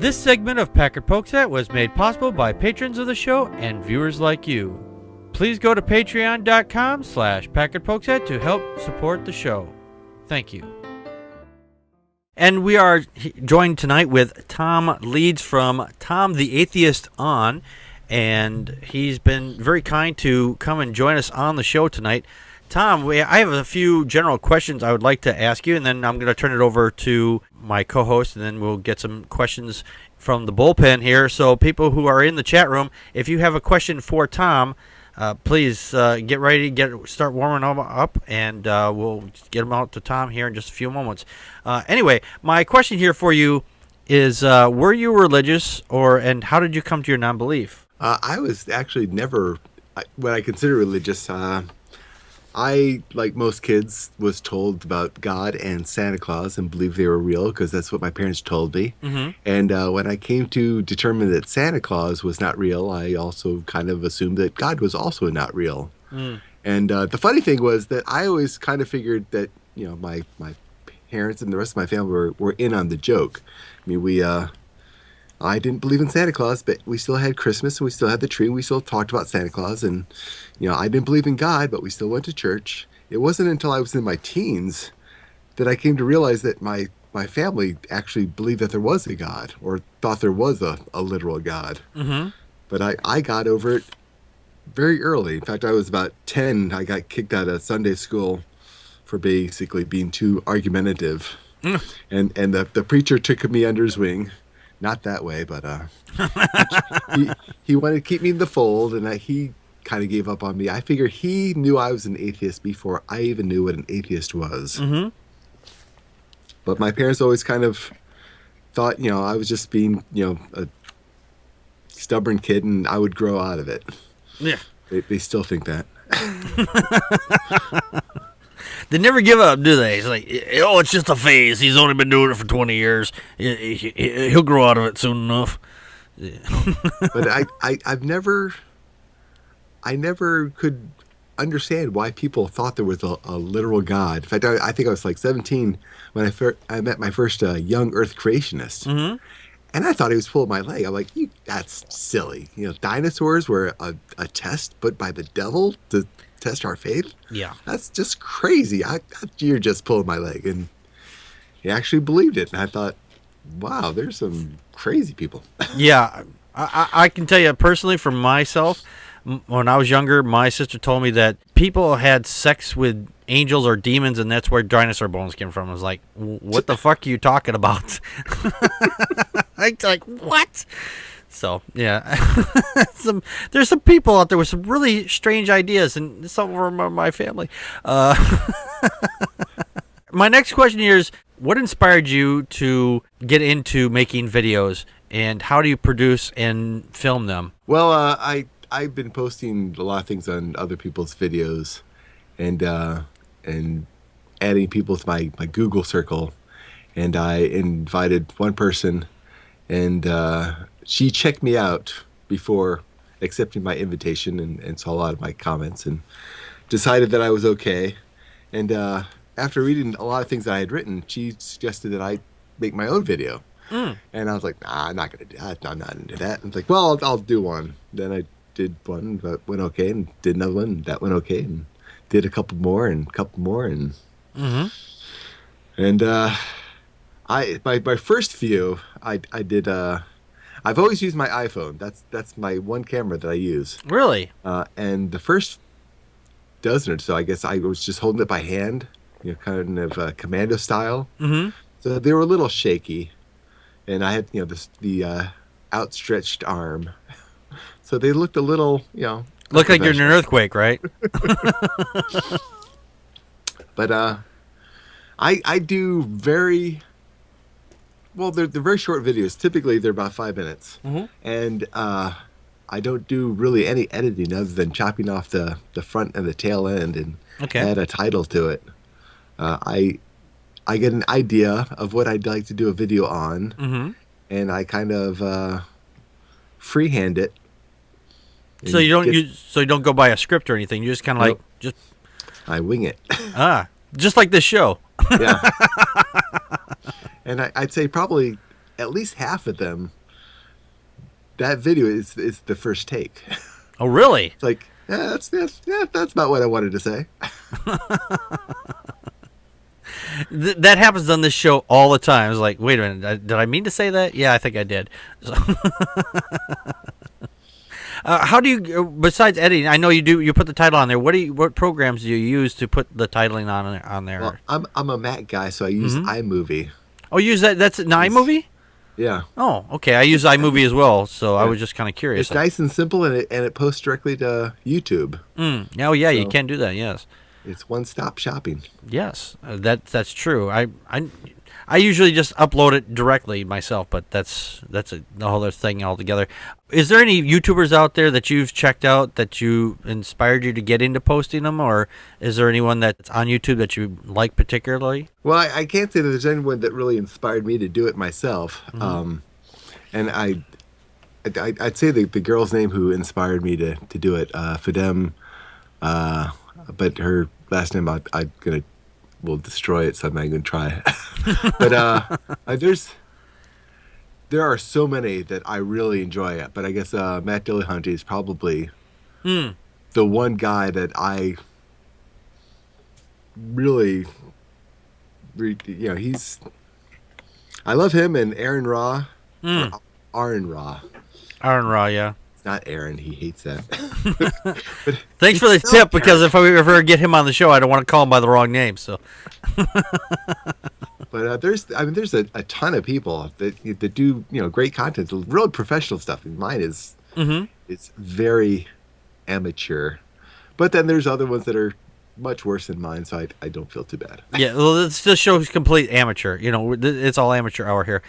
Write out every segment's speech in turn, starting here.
This segment of Packard Pokes At was made possible by patrons of the show and viewers like you. Please go to patreon.com/PackardPokesAt to help support the show. Thank you. And we are joined tonight with Tom Leeds from Tom the Atheist On, and he's been very kind to come and join us on the show tonight. Tom, I have a few general questions I would like to ask you, and then I'm going to turn it over to my co-host, and then we'll get some questions from the bullpen here. So people who are in the chat room, if you have a question for Tom, please get ready, start warming up, and we'll get them out to Tom here in just a few moments. Anyway, my question here for you is, were you religious, and how did you come to your non-belief? I was actually never what I consider religious. I, like most kids, was told about God and Santa Claus and believed they were real because that's what my parents told me. Mm-hmm. And when I came to determine that Santa Claus was not real, I also kind of assumed that God was also not real. Mm. And the funny thing was that I always kind of figured that, you know, my parents and the rest of my family were in on the joke. I mean, I didn't believe in Santa Claus, but we still had Christmas and we still had the tree. We still talked about Santa Claus, and you know, I didn't believe in God, but we still went to church. It wasn't until I was in my teens that I came to realize that my family actually believed that there was a God, or thought there was a literal God. Mm-hmm. But I got over it very early. In fact, I was about 10. I got kicked out of Sunday school for basically being too argumentative. Mm. And the preacher took me under his wing. Not that way, but he wanted to keep me in the fold, and he kind of gave up on me. I figure he knew I was an atheist before I even knew what an atheist was. Mm-hmm. But my parents always kind of thought, you know, I was just being, you know, a stubborn kid, and I would grow out of it. Yeah. They still think that. They never give up, do they? It's like, oh, it's just a phase. He's only been doing it for 20 years. He'll grow out of it soon enough. Yeah. But I never could understand why people thought there was a literal God. In fact, I think I was like 17 when I met my first young Earth creationist. Mm-hmm. And I thought he was pulling my leg. I'm like, that's silly. You know, dinosaurs were a test put by the devil to test our faith. Yeah, that's just crazy. You're just pulling my leg, and he actually believed it. And I thought, wow, there's some crazy people. Yeah, I can tell you personally from myself, when I was younger, my sister told me that people had sex with angels or demons, and that's where dinosaur bones came from. I was like, what the fuck are you talking about? like, what? So, yeah, there's some people out there with some really strange ideas, and some of them are my family. My next question here is, what inspired you to get into making videos, and how do you produce and film them? Well, I've been posting a lot of things on other people's videos, and adding people to my Google circle, and I invited one person, and she checked me out before accepting my invitation and saw a lot of my comments and decided that I was okay. And after reading a lot of things that I had written, she suggested that I make my own video. Mm. And I was like, nah, I'm not going to do that. I'm not into that. I was like, well, I'll do one. Then I did one that went okay, and did another one, and that went okay, and did a couple more. And mm-hmm. And my first few, I did. I've always used my iPhone. That's my one camera that I use. Really? And the first dozen or so, I guess I was just holding it by hand, you know, kind of commando style. Mm-hmm. So they were a little shaky, and I had, you know, the outstretched arm, so they looked a little, you know, look like you're in an earthquake, right? But I do very. Well, they're very short videos. Typically, they're about 5 minutes. Mm-hmm. And I don't do really any editing other than chopping off the front and the tail end and add a title to it. I get an idea of what I'd like to do a video on, mm-hmm. and I kind of freehand it. So you don't go by a script or anything. You just kind of I wing it. Just like this show. Yeah. And I'd say probably at least half of them, that video is the first take. Oh, really? It's like, that's about what I wanted to say. That happens on this show all the time. It's like, wait a minute, did I mean to say that? Yeah, I think I did. So how do you, besides editing? I know you do. You put the title on there. What programs do you use to put the titling on there? Well, I'm a Mac guy, so I use iMovie. Oh, you use that? That's an iMovie? Yeah. Oh, okay. I use iMovie as well, so I was just kind of curious. It's nice and simple, and it posts directly to YouTube. Oh, yeah, you can do that. Yes. It's one-stop shopping. Yes, that's true. I usually just upload it directly myself, but that's a whole other thing altogether. Is there any YouTubers out there that you've checked out that you inspired you to get into posting them, or is there anyone that's on YouTube that you like particularly? Well, I can't say that there's anyone that really inspired me to do it myself. And I'd say the girl's name who inspired me to do it, Fidem, but her last name will destroy it, so I'm not going to try. But there are so many that I really enjoy. But I guess Matt Dillahunty is probably the one guy that I really, I love him, and Aaron Raw. Aaron Raw. Aaron Raw, yeah. It's not Aaron. He hates that. But thanks for the tip, because if I ever get him on the show, I don't want to call him by the wrong name. So. But there's a ton of people that do great content, real professional stuff. Mine is it's very amateur, but then there's other ones that are much worse than mine, so I don't feel too bad. Yeah, well, this show's complete amateur. It's all amateur hour here.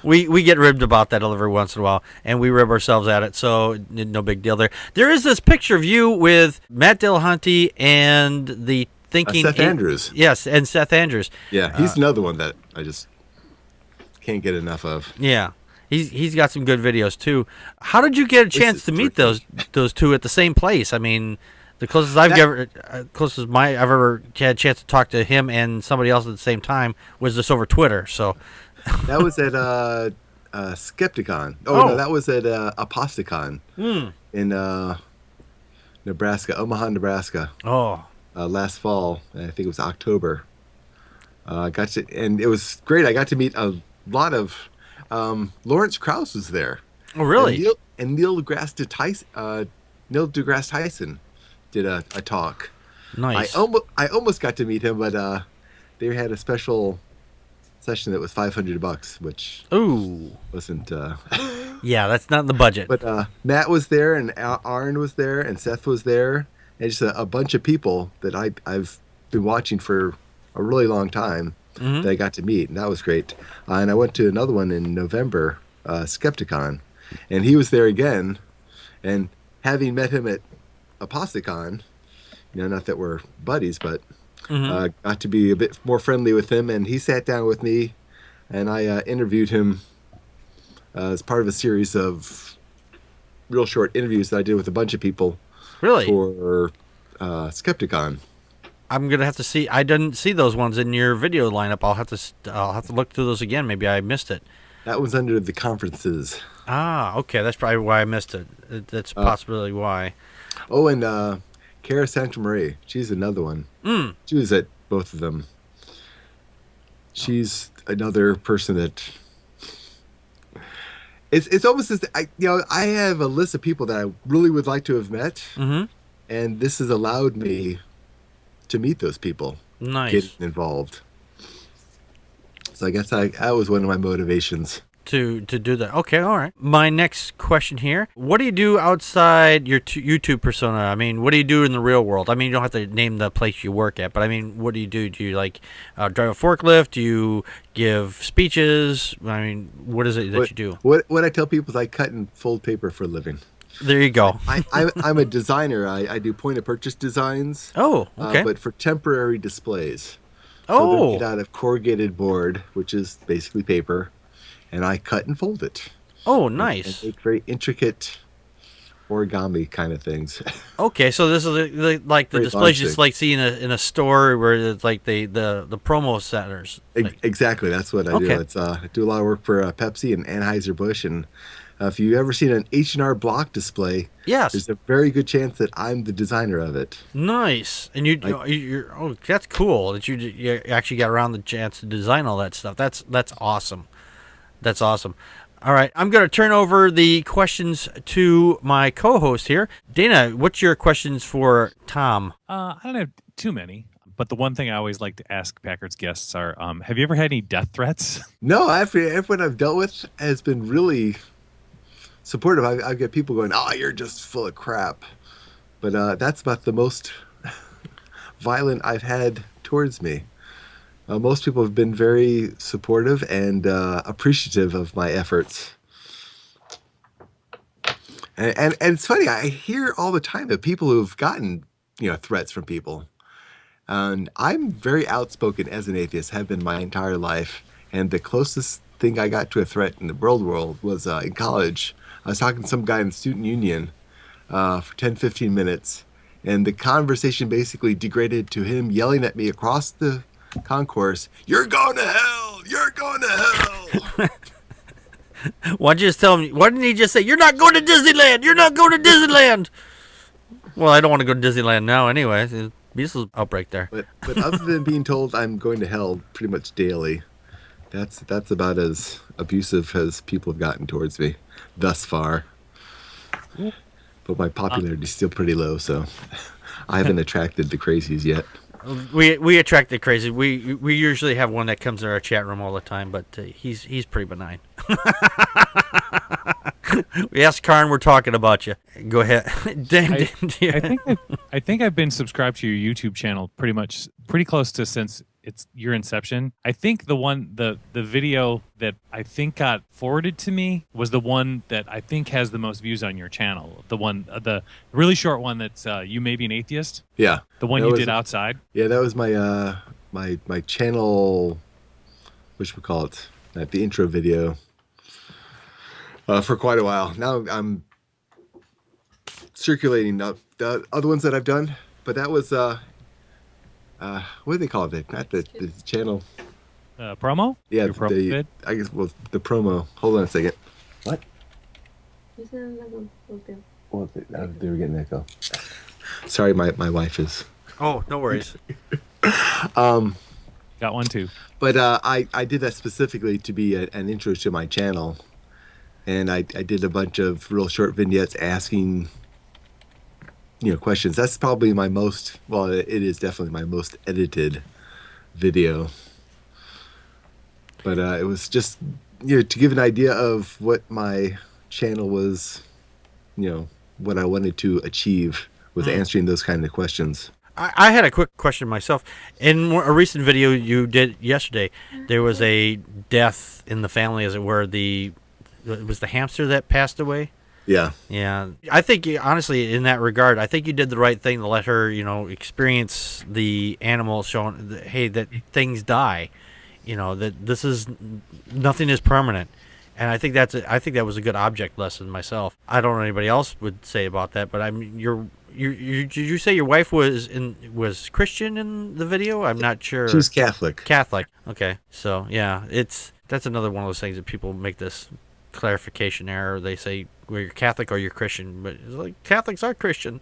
We get ribbed about that every once in a while, and we rib ourselves at it, so no big deal there. There is this picture of you with Matt Dillahunty and the Thinking Seth Andrews. Yes, and Seth Andrews. Yeah, he's another one that I just can't get enough of. Yeah. He's got some good videos too. How did you get a chance to meet those two at the same place? I mean, the closest I've ever had a chance to talk to him and somebody else at the same time was just over Twitter. So that was at Skepticon. No, that was at Aposticon in Nebraska, Omaha, Nebraska. Last fall, I think it was October. And it was great. I got to meet a lot of. Lawrence Krauss was there. Oh, really? And Neil deGrasse Tyson did a talk. Nice. I almost got to meet him, but they had a special session that was $500, which wasn't. Yeah, that's not in the budget. But Matt was there, and Aaron was there, and Seth was there, and just a bunch of people that I've been watching for a really long time. That I got to meet, and that was great. And I went to another one in November, Skepticon, and he was there again. And having met him at Aposticon, not that we're buddies, but got to be a bit more friendly with him. And he sat down with me, and I interviewed him as part of a series of real short interviews that I did with a bunch of people. Really? For Skepticon. I'm gonna have to see. I didn't see those ones in your video lineup. I'll have to look through those again. Maybe I missed it. That was under the conferences. Okay, that's probably why I missed it. That's possibly why. Oh, and Cara Santa Maria, she's another one. She was at both of them. She's another person that. It's almost as I have a list of people that I really would like to have met, and this has allowed me to meet those people. Nice. Getting involved. So I guess that was one of my motivations. To do that. Okay, all right. My next question here. What do you do outside your YouTube persona? I mean, what do you do in the real world? I mean, you don't have to name the place you work at, but I mean, what do you do? Do you drive a forklift? Do you give speeches? I mean, what is it that you do? What I tell people is I cut and fold paper for a living. There you go. I'm a designer. I do point-of-purchase designs. Oh, okay. But for temporary displays. Oh. So they're made out of corrugated board, which is basically paper, and I cut and fold it. Oh, nice. And make very intricate origami kind of things. Okay, so this is like the Very displays you just large like see in a store where it's like the promo centers. Exactly, that's what I do. Okay. It's I do a lot of work for Pepsi and Anheuser-Busch, and if you've ever seen an H&R Block display, Yes. there's a very good chance that I'm the designer of it. Nice, and you're that's cool that you actually got around the chance to design all that stuff. That's awesome. That's awesome. All right, I'm going to turn over the questions to my co-host here. Dana, what's your questions for Tom? I don't have too many, but the one thing I always like to ask Packard's guests are, have you ever had any death threats? No, everyone I've dealt with has been really supportive. I get people going, "Oh, you're just full of crap," but that's about the most violent I've had towards me. Most people have been very supportive and appreciative of my efforts. And it's funny, I hear all the time of people who've gotten threats from people. And I'm very outspoken as an atheist, have been my entire life. And the closest thing I got to a threat in the world was in college. I was talking to some guy in the student union for 10, 15 minutes. And the conversation basically degraded to him yelling at me across the concourse, "You're going to hell! You're going to hell!" Why didn't he just say, "You're not going to Disneyland! You're not going to Disneyland"? Well, I don't want to go to Disneyland now anyway. There's measles outbreak there. But other than being told I'm going to hell pretty much daily, that's about as abusive as people have gotten towards me thus far. But my popularity is still pretty low, so I haven't attracted the crazies yet. We attract the crazy. We usually have one that comes in our chat room all the time, but he's pretty benign. We asked Karn, we're talking about you. Go ahead. I think I've been subscribed to your YouTube channel pretty close to since it's your inception. I think the video that I think got forwarded to me was the one that I think has the most views on your channel. The really short one that's You May Be an Atheist. Yeah. The one you did outside. Yeah, that was my my channel, whatchamacallit, the intro video for quite a while. Now I'm circulating the other ones that I've done, but that was what do they call it? Not the channel. Promo? Yeah, your promo vid? I guess the promo. Hold on a second. What? Well, they were getting an echo. Sorry, my wife is. Oh, no worries. Got one too. But I did that specifically to be an intro to my channel, and I did a bunch of real short vignettes asking questions. That's probably my most, well, it is definitely my most edited video. But it was just, to give an idea of what my channel was, what I wanted to achieve with answering those kind of questions. I had a quick question myself. In a recent video you did yesterday, there was a death in the family, as it were. It was the hamster that passed away. Yeah. Yeah. I think, honestly, in that regard, I think you did the right thing to let her, experience the animal showing, hey, that things die, that nothing is permanent. And I think that was a good object lesson myself. I don't know what anybody else would say about that, but I mean, did you say your wife was Christian in the video? I'm not sure. She was Catholic. Catholic. Okay. So, yeah, that's another one of those things that people make this clarification error. They say, well, you're Catholic or you're Christian, but it's like Catholics are Christian.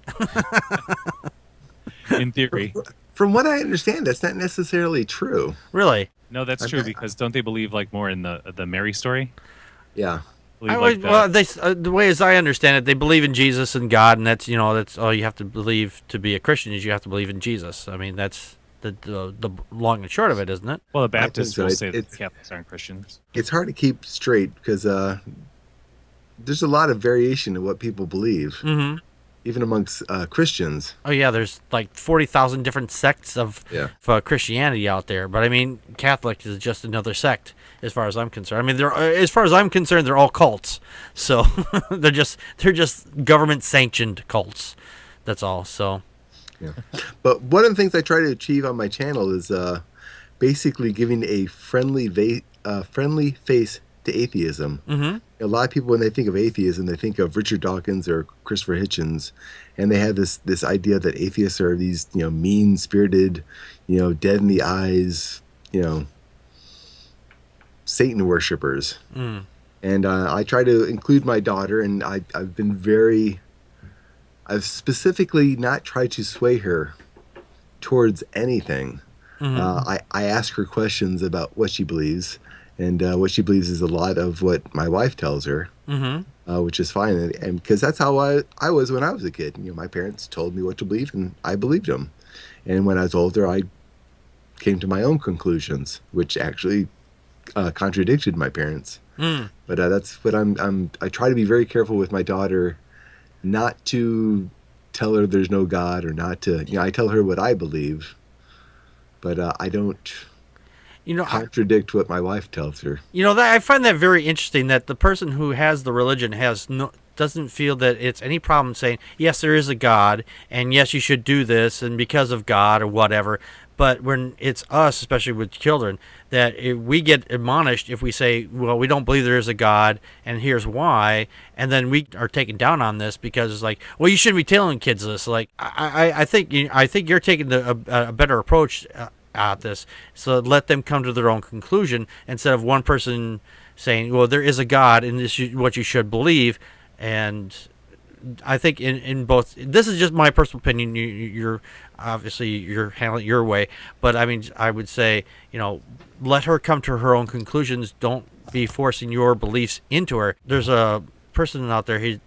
In theory. From what I understand, that's not necessarily true. Really? No, that's true, because don't they believe more in the Mary story? Yeah. The way as I understand it, they believe in Jesus and God, and that's all you have to believe to be a Christian is you have to believe in Jesus. I mean, that's the long and short of it, isn't it? Well, the Baptists will say that Catholics aren't Christians. It's hard to keep straight because there's a lot of variation in what people believe, even amongst Christians. Oh yeah, there's like 40,000 different sects of Christianity out there, but I mean, Catholic is just another sect as far as I'm concerned. I mean, as far as I'm concerned, they're all cults. So they're just government sanctioned cults. That's all. So. Yeah. But one of the things I try to achieve on my channel is basically giving a friendly face to atheism. Mm-hmm. A lot of people, when they think of atheism, they think of Richard Dawkins or Christopher Hitchens, and they have this idea that atheists are these, mean-spirited, dead in the eyes, Satan worshipers. Mm. And I try to include my daughter, and I've specifically not tried to sway her towards anything. Mm-hmm. I ask her questions about what she believes, and what she believes is a lot of what my wife tells her, which is fine. And because that's how I was when I was a kid. My parents told me what to believe, and I believed them. And when I was older, I came to my own conclusions, which actually contradicted my parents. Mm. But that's what I try to be very careful with my daughter, not to tell her there's no God, or not to, I tell her what I believe, but I don't contradict what my wife tells her. I find that very interesting, that the person who has the religion doesn't feel that it's any problem saying, yes, there is a God, and yes, you should do this, and because of God, or whatever. But when it's us, especially with children, that we get admonished if we say, well, we don't believe there is a God, and here's why, and then we are taken down on this because it's like, well, you shouldn't be telling kids this. Like, I think you're taking a better approach at this, so let them come to their own conclusion instead of one person saying, well, there is a God, and this is what you should believe. And I think in both, this is just my personal opinion. You're obviously you're handling it your way, but I mean, I would say, let her come to her own conclusions. Don't be forcing your beliefs into her. There's a person out there, he's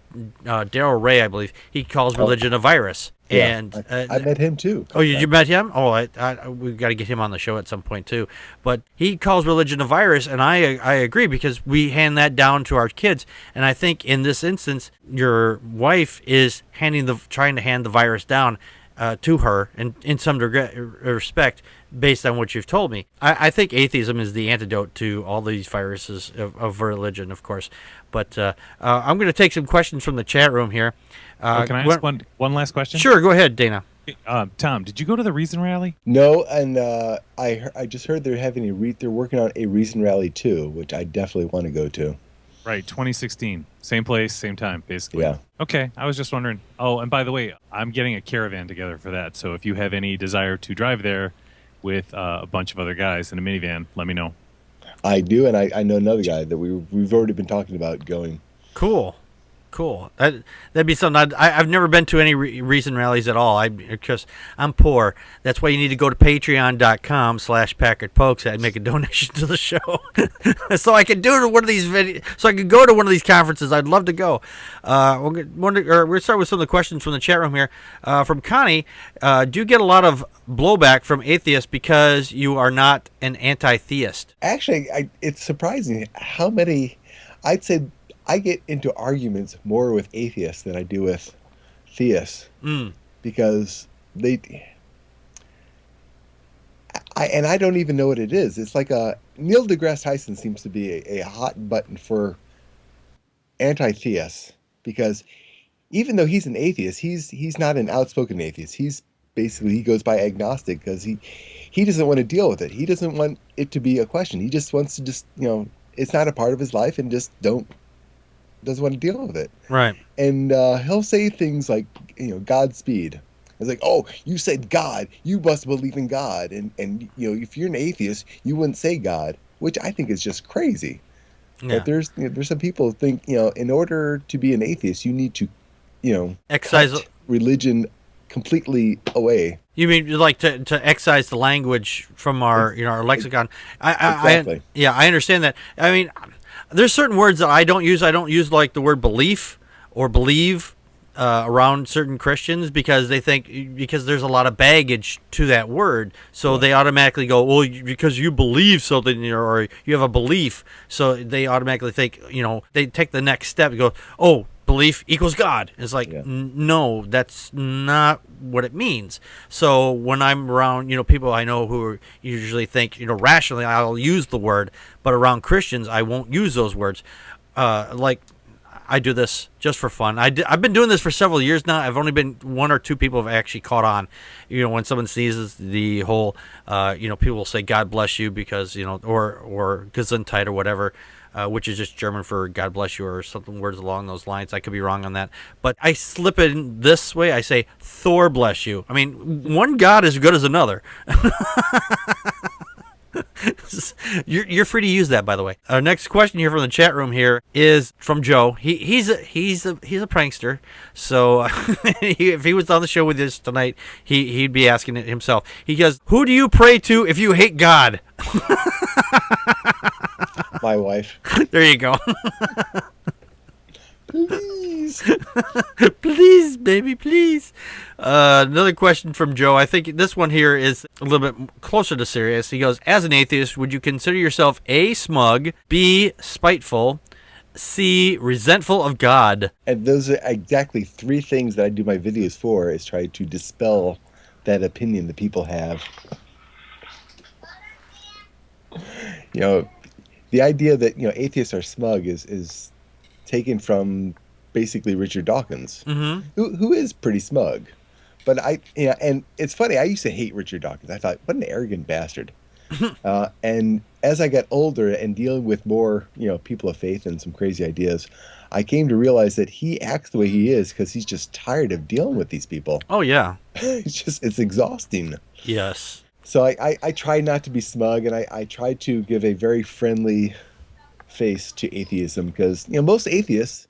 Daryl Ray, I believe. He calls religion a virus. Yeah, And I met him too. Oh, you met him? Oh, we've got to get him on the show at some point too. But he calls religion a virus, and I agree, because we hand that down to our kids. And I think in this instance, your wife is trying to hand the virus down to her, and in some respect, based on what you've told me. I think atheism is the antidote to all these viruses of religion, of course. But I'm going to take some questions from the chat room here. Can I ask one last question? Sure, go ahead, Dana. Tom, did you go to the Reason Rally? No, and I just heard they're working on a Reason Rally too, which I definitely want to go to. Right, 2016. Same place, same time, basically. Yeah. Okay, I was just wondering. Oh, and by the way, I'm getting a caravan together for that. So if you have any desire to drive there with a bunch of other guys in a minivan, let me know. I do, and I know another guy that we've already been talking about going. Cool. That'd be something. I've never been to any Reason Rallies at all. Because I'm poor. That's why you need to go to patreon.com/Packard Pokes and make a donation to the show, so I can do one of these so I can go to one of these conferences. I'd love to go. We'll start with some of the questions from the chat room here. From Connie, do you get a lot of blowback from atheists because you are not an anti-theist? Actually, it's surprising how many. I'd say I get into arguments more with atheists than I do with theists, because I don't even know what it is. It's like Neil deGrasse Tyson seems to be a hot button for anti-theists, because even though he's an atheist, he's not an outspoken atheist. He goes by agnostic because he doesn't want to deal with it. He doesn't want it to be a question. He just wants to it's not a part of his life, and just doesn't want to deal with it. Right. And he'll say things like, Godspeed. It's like, oh, you said God, you must believe in God. And if you're an atheist, you wouldn't say God, which I think is just crazy. Yeah. But there's some people who think, in order to be an atheist, you need to, excise religion completely away. You mean like to excise the language from our lexicon? Exactly. I understand that. I mean, there's certain words that I don't use. I don't use like the word belief or believe around certain Christians, because they think, because there's a lot of baggage to that word, so they automatically go, well, because you believe something, or you have a belief, so they automatically think, they take the next step and go, oh, belief equals God. It's like, no, that's not what it means. So when I'm around, people I know who usually think, rationally, I'll use the word, but around Christians, I won't use those words. Like, I do this just for fun. I've been doing this for several years now. I've only been one or two people have actually caught on. When someone sneezes, the whole, people will say God bless you because, or Gesundheit or whatever, which is just German for God bless you or something, words along those lines. I could be wrong on that. But I slip it in this way. I say Thor bless you. I mean, one God is as good as another. You're free to use that, by the way. Our next question here from the chat room here is from Joe. He's a prankster, so if he was on the show with us tonight, he'd be asking it himself. He goes, "Who do you pray to if you hate God?" My wife. There you go. Please. Please, baby, please. Another question from Joe. I think this one here is a little bit closer to serious. He goes, as an atheist, would you consider yourself A, smug, B, spiteful, C, resentful of God? And those are exactly three things that I do my videos for, is try to dispel that opinion that people have. The idea that, atheists are smug is taken from basically Richard Dawkins, who is pretty smug. But and it's funny, I used to hate Richard Dawkins. I thought, what an arrogant bastard. And as I got older and dealing with more, people of faith and some crazy ideas, I came to realize that he acts the way he is because he's just tired of dealing with these people. Oh, yeah. It's exhausting. Yes. So I try not to be smug, and I try to give a very friendly face to atheism because, most atheists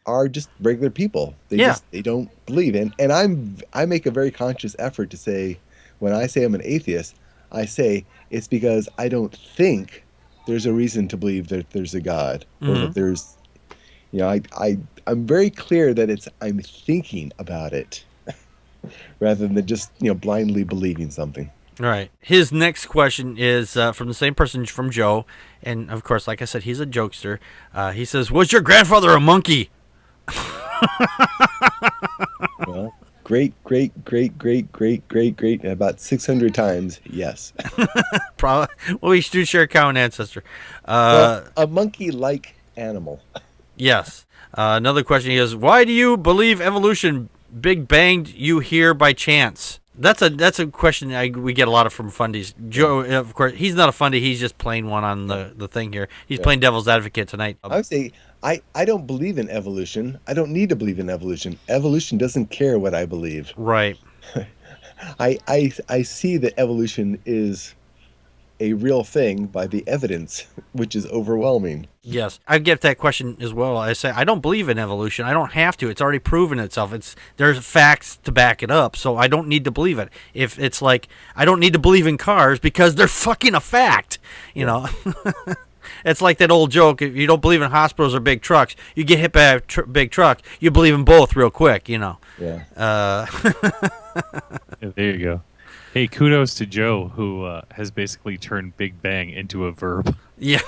are just regular people. They don't believe in. And I make a very conscious effort to say, when I say I'm an atheist, I say it's because I don't think there's a reason to believe that there's a God, or that there's, I'm very clear that I'm thinking about it rather than just, blindly believing something. Right. His next question is from the same person, from Joe. And, of course, like I said, he's a jokester. He says, was your grandfather a monkey? Well, great, about 600 times, yes. Probably. Well, we do share a common ancestor. A monkey-like animal. Yes. Another question is, why do you believe evolution big banged you here by chance? That's a question we get a lot of from fundies. Joe, of course, he's not a fundy. He's just playing one on the thing here. He's playing devil's advocate tonight. I would say I don't believe in evolution. I don't need to believe in evolution. Evolution doesn't care what I believe. Right. I see that evolution is a real thing by the evidence, which is overwhelming. Yes, I get that question as well. I say I don't believe in evolution. I don't have to. It's already proven itself. There's facts to back it up, so I don't need to believe it. If it's like I don't need to believe in cars because they're fucking a fact, know. It's like that old joke. If you don't believe in hospitals or big trucks, you get hit by a big truck. You believe in both real quick, Yeah. Yeah, there you go. Hey, kudos to Joe, who has basically turned Big Bang into a verb. Yeah.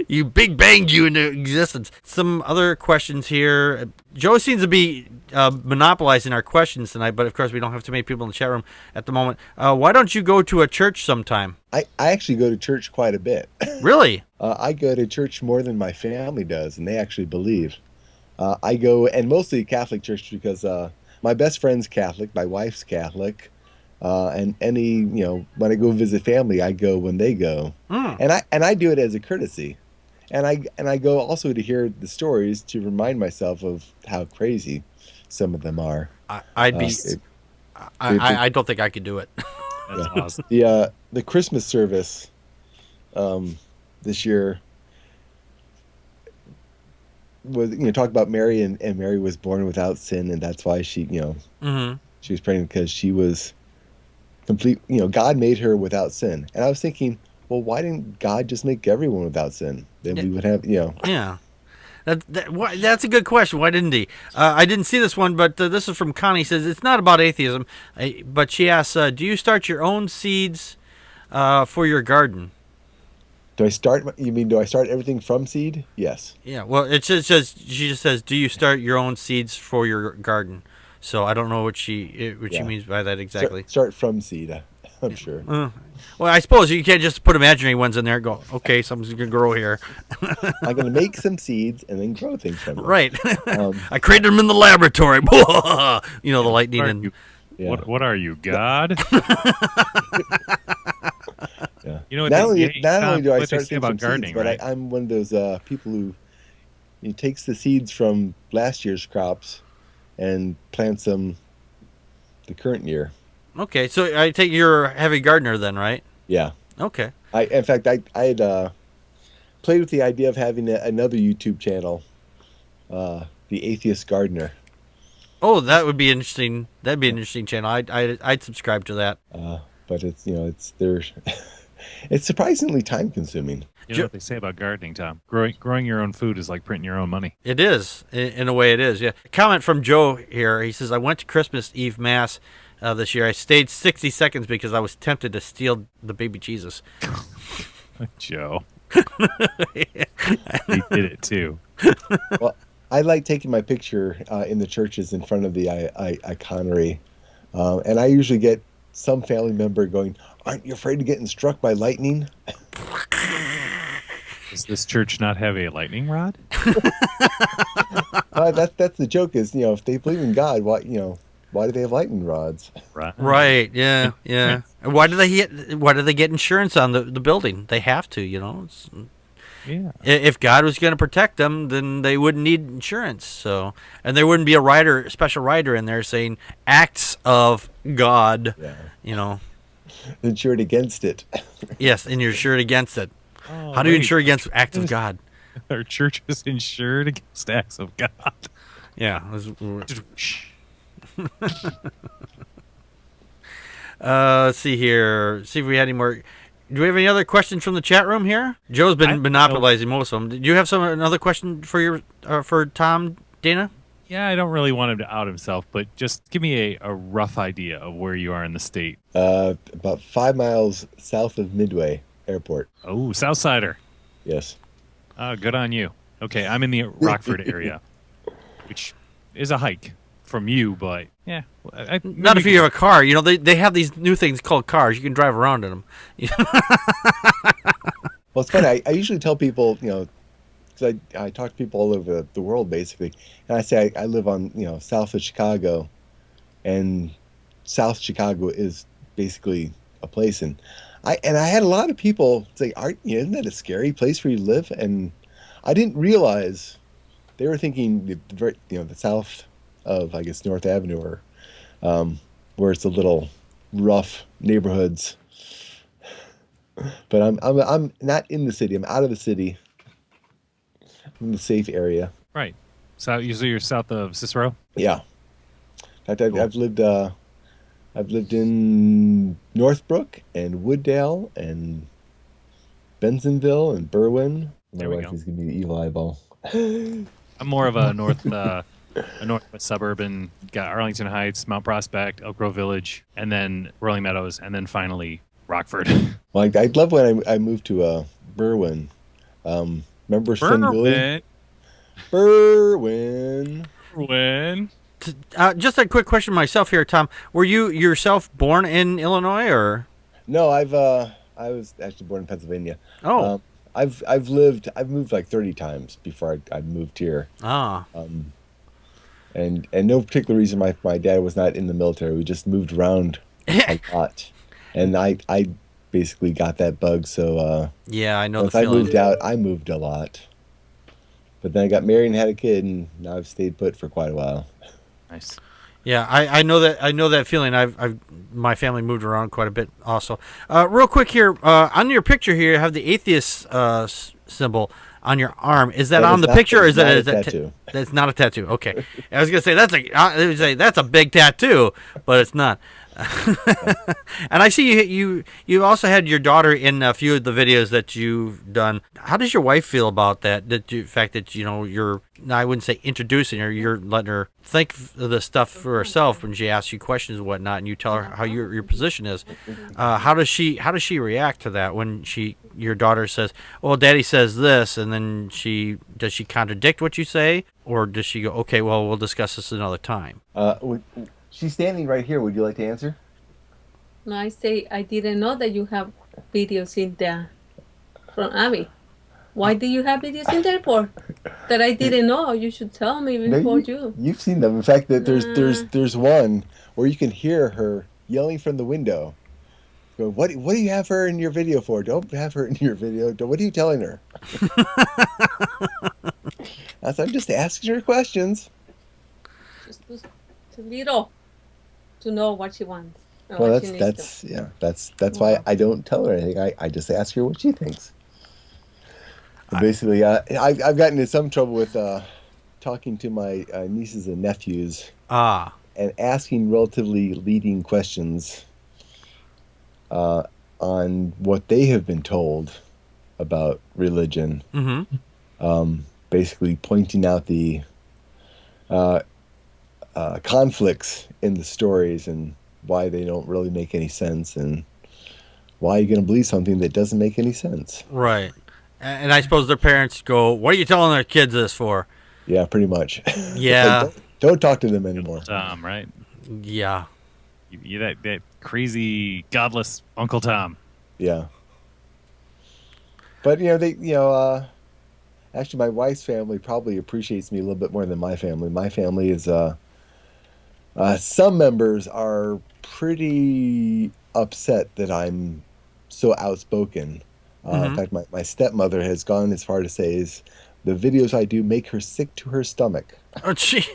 You big banged you into existence. Some other questions here. Joe seems to be monopolizing our questions tonight, but of course we don't have too many people in the chat room at the moment. Why don't you go to a church sometime? I actually go to church quite a bit. Really? I go to church more than my family does, and they actually believe. I go, and mostly Catholic church because my best friend's Catholic, my wife's Catholic. And when I go visit family, I go when they go, and I do it as a courtesy, and I go also to hear the stories to remind myself of how crazy some of them are. I don't think I could do it. That's awesome. The Christmas service, this year was talk about Mary and Mary was born without sin, and that's why she she was praying because she was complete, God made her without sin. And I was thinking, well, why didn't God just make everyone without sin? Then we would have, Yeah. That's a good question. Why didn't he? I didn't see this one, but this is from Connie. Says it's not about atheism, but she asks, do you start your own seeds for your garden? Do I start everything from seed? Yes. Yeah. Well, it just says, she just says, do you start your own seeds for your garden? So I don't know what she means by that exactly. Start from seed. I'm sure. Well, I suppose you can't just put imaginary ones in there and go, okay, something's going to grow here. I'm going to make some seeds and then grow things from them. Right. I created them in the laboratory. The lightning and... Yeah. What are you, God? Yeah. You know, not only do I what they start say thinking about from gardening, seeds, but right? I'm one of those people who takes the seeds from last year's crops and plants them the current year. Okay, so I take you're a heavy gardener then, right? Yeah. Okay. In fact, I had played with the idea of having another YouTube channel, The Atheist Gardener. Oh, that would be interesting. That'd be an interesting channel. I'd subscribe to that. But it's it's surprisingly time consuming. You know what they say about gardening, Tom? Growing your own food is like printing your own money. It is. In a way, it is, yeah. A comment from Joe here. He says, I went to Christmas Eve Mass this year. I stayed 60 seconds because I was tempted to steal the baby Jesus. Joe. He did it, too. Well, I like taking my picture in the churches in front of the iconery. And I usually get some family member going, aren't you afraid of getting struck by lightning? Does this church not have a lightning rod? That's the joke is, if they believe in God, why do they have lightning rods? Right, yeah. And why do they get insurance on the building? They have to, Yeah. If God was going to protect them, then they wouldn't need insurance. So, and there wouldn't be a special rider in there saying acts of God. Yeah. Insured against it. Yes, and you're insured against it. Oh, How do you insure against acts of God? Our church is insured against acts of God. Yeah. Let's see here. See if we had any more. Do we have any other questions from the chat room here? Joe's been monopolizing most of them. Did you have another question for Tom, Dana? Yeah, I don't really want him to out himself, but just give me a rough idea of where you are in the state. About 5 miles south of Midway Airport. Oh, Southsider. Yes. Good on you. Okay, I'm in the Rockford area, which is a hike from you, but yeah. Not if you have a car. They have these new things called cars. You can drive around in them. Well, it's funny. I usually tell people, because I talk to people all over the world, basically, and I say I live on, south of Chicago, and South Chicago is basically a place, and I had a lot of people say, isn't that a scary place for you to live? And I didn't realize they were thinking the south of, I guess, North Avenue, or where it's a little rough neighborhoods. But I'm not in the city. I'm out of the city. I'm in the safe area. Right. So you're south of Cicero? Yeah. In fact, I've lived in Northbrook and Wooddale and Bensonville and Berwyn. My wife is giving me the evil eyeball. I'm more of a north suburban. Got Arlington Heights, Mount Prospect, Elk Grove Village, and then Rolling Meadows, and then finally Rockford. Well, I'd love when I moved to Berwyn. Remember Berwyn? Berwyn. Just a quick question myself here, Tom. Were you yourself born in Illinois, or? No, I was actually born in Pennsylvania. Oh. I've moved like 30 times before I moved here. Ah. And no particular reason. My dad was not in the military. We just moved around a lot, and I basically got that bug. So yeah, I know. Once I moved out, I moved a lot. But then I got married and had a kid, and now I've stayed put for quite a while. Nice. Yeah, I know that. I know that feeling. My family moved around quite a bit also. Real quick here, on your picture here, you have the atheist symbol on your arm. Is that on the picture, or is that a tattoo? That's not a tattoo. Okay, I was gonna say that's a big tattoo, but it's not. And I see you also had your daughter in a few of the videos that you've done. How does your wife feel about that? The fact that you're, I wouldn't say introducing her, you're letting her think of the stuff for herself when she asks you questions and whatnot, and you tell her how your position is. How does she react to that when your daughter says, "Well, Daddy says this," and then does she contradict what you say, or does she go, "Okay, well, we'll discuss this another time"? She's standing right here. Would you like to answer? No, I say I didn't know that you have videos in there from Abby. Why do you have videos in there for? That I didn't know. You should tell me No, before you. you've seen them. In fact, that Nah. there's one where you can hear her yelling from the window. Go, what do you have her in your video for? Don't have her in your video. What are you telling her? I'm just asking her questions. Just too little to know what she wants. And Well, what she needs to. that's why I don't tell her anything. I just ask her what she thinks. And basically, I've gotten in some trouble with talking to my nieces and nephews and asking relatively leading questions on what they have been told about religion. Mm-hmm. Basically, pointing out the conflicts in the stories and why they don't really make any sense, and why you're going to believe something that doesn't make any sense. Right. And I suppose their parents go, "What are you telling their kids this for?" Yeah, pretty much. Yeah. Like, don't talk to them anymore. Tom, right? Yeah. You that crazy godless Uncle Tom. Yeah. But actually, my wife's family probably appreciates me a little bit more than my family. My family is some members are pretty upset that I'm so outspoken. In fact, my stepmother has gone as far to say is the videos I do make her sick to her stomach. Oh, gee.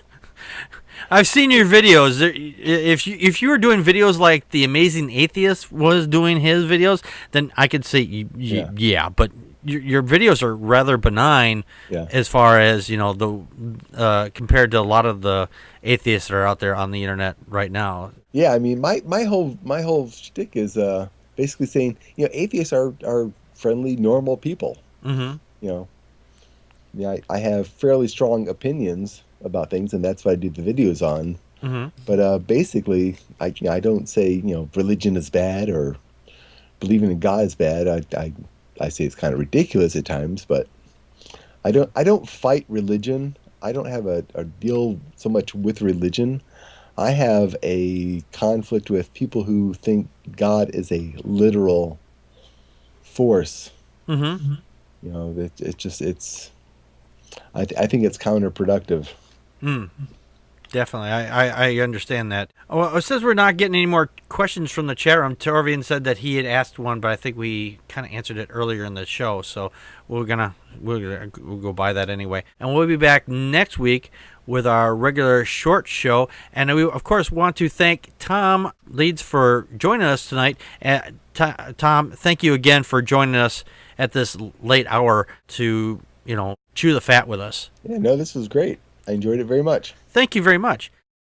I've seen your videos. If you were doing videos like the Amazing Atheist was doing his videos, then I could say yeah. But your videos are rather benign as far as the compared to a lot of the atheists that are out there on the internet right now. Yeah, I mean my whole shtick is basically saying atheists are friendly, normal people. Mm-hmm. I have fairly strong opinions about things, and that's what I do the videos on. Mm-hmm. But basically, I don't say religion is bad or believing in God is bad. I say it's kind of ridiculous at times, but I don't fight religion. I don't have a deal so much with religion. I have a conflict with people who think God is a literal force. Mm-hmm. I think it's counterproductive. Definitely. I understand that. Well, it says we're not getting any more questions from the chat room. Torvian said that he had asked one, but I think we kind of answered it earlier in the show, so we'll go by that anyway. And we'll be back next week with our regular short show. And we, of course, want to thank Tom Leeds for joining us tonight. Tom, thank you again for joining us at this late hour to, chew the fat with us. Yeah, no, this was great. I enjoyed it very much. Thank you very much.